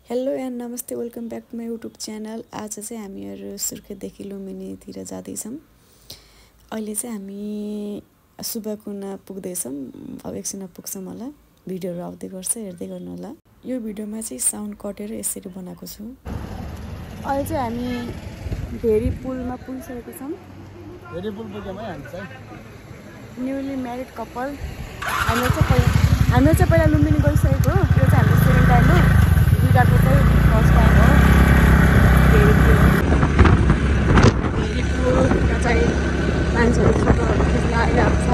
Hello and नमस्ते, welcome back to my YouTube channel. आज चाहिँ हामीहरू सुर्खेतदेखि लुम्बिनीतिर जाँदैछौँ। अहिले चाहिँ हामी सुब्बाकुना पुग्दैछौँ। अब एकछिनमा पुग्छौँ होला। भिडियोहरू आउँदै गर्छ, हेर्दै गर्नु होला। यो भिडियोमा चाहिँ साउन्ड कटेर यसरी बनाएको छु। अहिले चाहिँ हामी भेरी पुलमा पुगिसकेको छौँ। भेरी पुल पुग्यौँ है हामी चाहिँ। न्युली म्यारिड कपाल। हामीले चाहिँ पहिला लुम्बिनी गइसकेको हो। यो चाहिँ हाम्रो सेकेन्ड टाइम हो। दुईटाको चाहिँ फर्स्ट टाइम हो। भेरी पुल चाहिँ मान्छेहरू फोटोहरू खिच्न आइरहेको छ।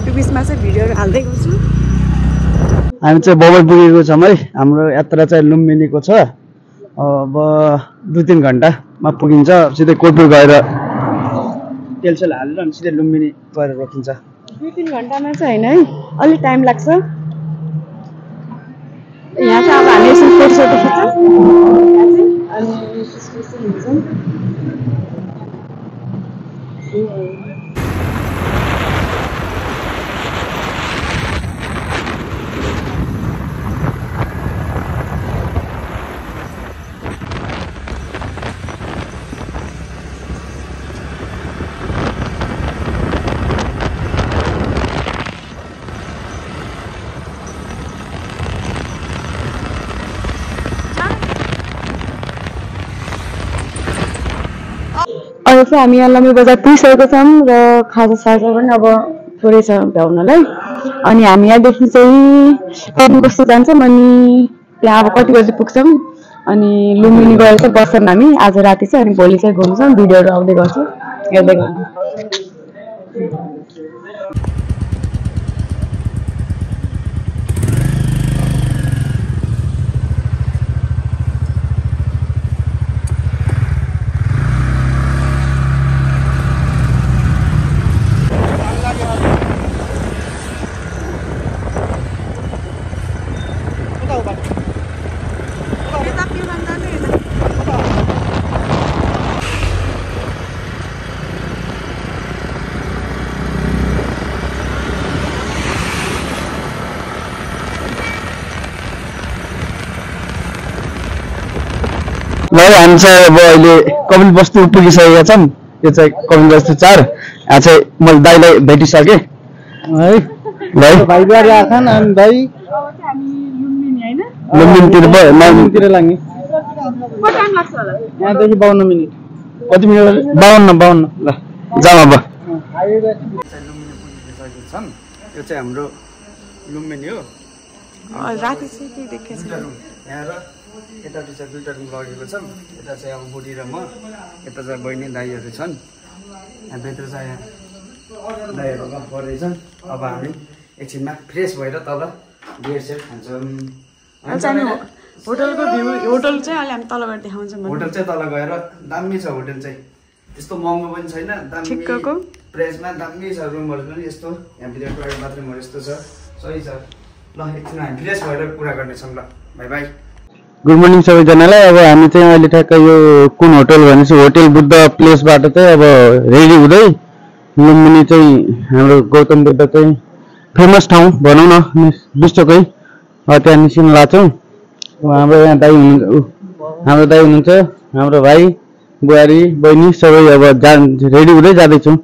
यो बिचमा चाहिँ भिडियोहरू हाल्दै गर्छु। हामी चाहिँ बबल पुगेको छौँ है। हाम्रो यात्रा चाहिँ लुम्बिनीको छ। अब 2-3 घन्टामा पुगिन्छ। सिधै कोटपुर गएर तेलसेल हालेर अनि सिधै लुम्बिनी गएर रोकिन्छ। 2-3 घन्टामा चाहिँ होइन है, अलिक टाइम लाग्छ। यहाँ चाहिँ अब हामी यसरी फोटोसोटो खिच्छौँ अनि त्यसपछि हिँड्छौँ। अहिले चाहिँ हामी यहाँ लम्बी बजार पुगिसकेको छौँ र खाजासाजा पनि अब थोरै छ भ्याउनलाई। अनि हामी यहाँदेखि चाहिँ कति कस्तो जान्छौँ अनि त्यहाँ अब कति बजी पुग्छौँ अनि लुम्बिनी गएर चाहिँ बस्छौँ हामी आज राति चाहिँ। अनि भोलि चाहिँ घुम्छौँ। भिडियोहरू आउँदै गर्छु, हेर्दै गर्नु। ल हामी चाहिँ अब अहिले कपिल बस्तु पुगिसकेका छौँ। यो चाहिँ कपिल बस्तु 4। यहाँ चाहिँ मैले दाइलाई भेटिसकेँ है। भाइ भाइबाले आछन् अनि दाइ लुम्बिनीतिर लाग्ने। यहाँदेखि 52 मिनट। कति मिनट? 52। ल जाउँ अब। लुम्बिनी पुगिसकेको छौँ। यो चाहिँ हाम्रो लुम्बिनी हो। राति चाहिँ के देखेछ यहाँ र यतापट्टि चाहिँ 2टा रुम लगेको छौँ। यता चाहिँ अब बुढी र म, यता चाहिँ बहिनी दाइहरू छन्। यहाँ भित्र चाहिँ यहाँ दाइहरू गफ गर्दैछन्। अब हामी एकछिनमा फ्रेस भएर तल बियर खान्छौँ। होटलको भ्यू, होटल चाहिँ अहिले हामी तल गएर देखाउँछौँ। होटल चाहिँ तल गएर दामी छ। होटल चाहिँ त्यस्तो महँगो पनि छैन, दामी प्राइसमा दामी छ। रुमहरू पनि यस्तो, यहाँभित्र टोयलेट बाथरुमहरू यस्तो छ, सही छ। ल एकछिन हामी फ्रेस भएर कुरा गर्नेछौँ। ल बाई बाई। गुड मर्निङ सबैजनालाई। अब हामी चाहिँ अहिले ठ्याक्क यो कुन होटल भनेपछि होटल बुद्ध प्लेसबाट चाहिँ अब रेडी हुँदै लुम्बिनी चाहिँ हाम्रो गौतम बुद्ध चाहिँ फेमस ठाउँ भनौँ न विश्वकै, त्यहाँ निस्किन लाग्छौँ। हाम्रो यहाँ दाइ हुनुहुन्छ, हाम्रो भाइ बुहारी बहिनी सबै अब रेडी हुँदै जाँदैछौँ।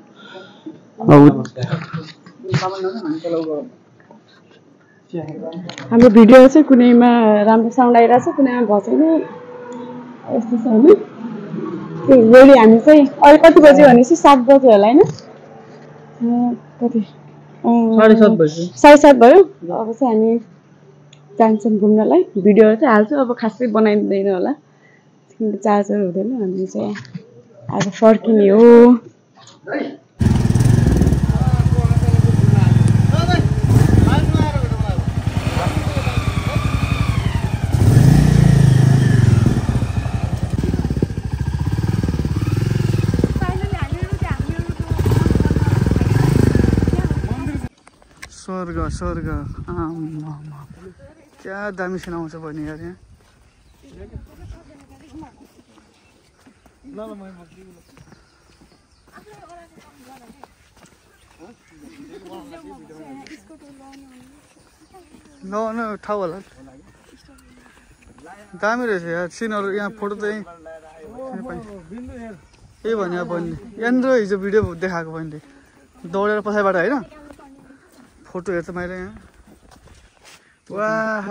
हाम्रो भिडियो चाहिँ कुनैमा राम्रो साउन्ड आइरहेको छ, कुनैमा भएको छैन, यस्तो छ होइन। भोलि हामी चाहिँ अहिले कति बजी भनेपछि 7 बजी होला होइन, कति 7:30 भयो। अब चाहिँ हामी जान्छौँ घुम्नलाई। भिडियोहरू चाहिँ हाल्छु, अब खासै बनाइँदैन होला किनकि चार्जर हुँदैन। हामी चाहिँ आज फर्किने हो। स्वर्ग क्या दामी सुनाउँछ बहिनी यार यहाँ। नआउनु ठाउँ होला दामी रहेछ यार सिनहरू यहाँ फोटो चाहिँ के भन्यो बहिनीले यहाँनिर हिजो भिडियो देखाएको बहिनीले दौडेर पछाडिबाट होइन फोटो हेर्छ मैले यहाँ वाह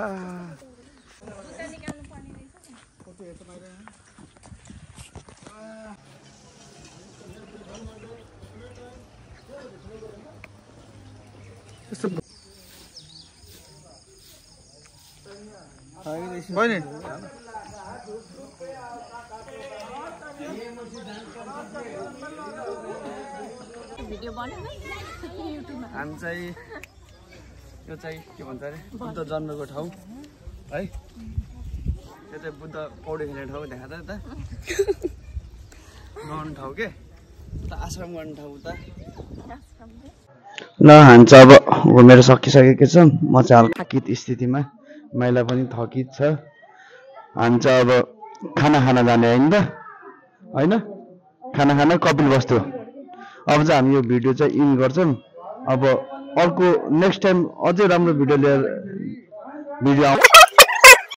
बहिनी हामी चाहिँ यो चाहिँ के भन्छ अरे बुद्ध जन्मेको ठाउँ है यो चाहिँ बुद्ध पौडी खेल्ने ठाउँ देखा त यता नुहाउने ठाउँ के उता आश्रम गर्ने ठाउँ उता ल हान्छ अब घुमेर सकिसकेको छ म चाहिँ हल्का थकित स्थितिमा महिला पनि थकित छ हान्छ अब खाना खान जाने होइन त होइन खाना खान कपिल वस्तु अब चाहिँ हामी यो भिडियो चाहिँ इन गर्छौँ अब अर्को नेक्स्ट टाइम अझै राम्रो भिडियो लिएर भिडियो